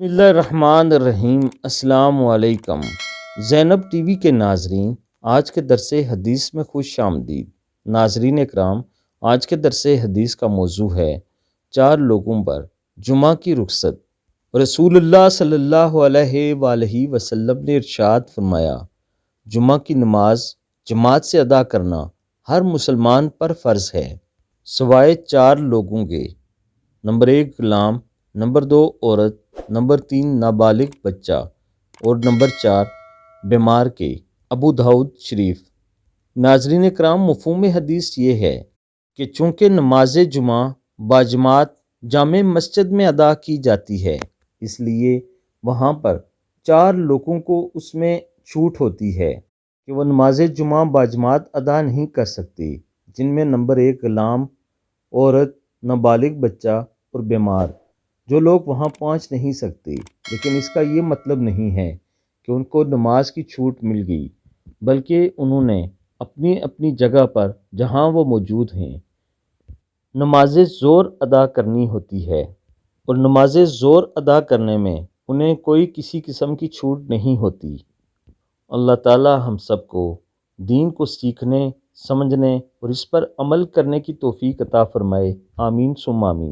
بسم اللہ الرحمن الرحیم۔ السلام علیکم زینب ٹی وی کے ناظرین، آج کے درس حدیث میں خوش آمدید۔ ناظرین اکرام، آج کے درس حدیث کا موضوع ہے 4 لوگوں پر جمعہ کی رخصت۔ رسول اللہ صلی اللہ علیہ وآلہ وسلم نے ارشاد فرمایا، جمعہ کی نماز جماعت سے ادا کرنا ہر مسلمان پر فرض ہے سوائے 4 لوگوں کے: نمبر 1 غلام، نمبر 2 عورت، نمبر 3 نابالغ بچہ اور نمبر 4 بیمار کے۔ ابو داؤد شریف۔ ناظرین اکرام، مفہوم حدیث یہ ہے کہ چونکہ نماز جمعہ باجماعت جامع مسجد میں ادا کی جاتی ہے، اس لیے وہاں پر 4 لوگوں کو اس میں چھوٹ ہوتی ہے کہ وہ نماز جمعہ باجماعت ادا نہیں کر سکتے، جن میں نمبر 1 غلام، عورت، نابالغ بچہ اور بیمار۔ جو لوگ وہاں پہنچ نہیں سکتے، لیکن اس کا یہ مطلب نہیں ہے کہ ان کو نماز کی چھوٹ مل گئی، بلکہ انہوں نے اپنی اپنی جگہ پر جہاں وہ موجود ہیں نماز ظہر ادا کرنی ہوتی ہے، اور نماز ظہر ادا کرنے میں انہیں کوئی کسی قسم کی چھوٹ نہیں ہوتی۔ اللہ تعالی ہم سب کو دین کو سیکھنے، سمجھنے اور اس پر عمل کرنے کی توفیق عطا فرمائے، آمین ثم آمین۔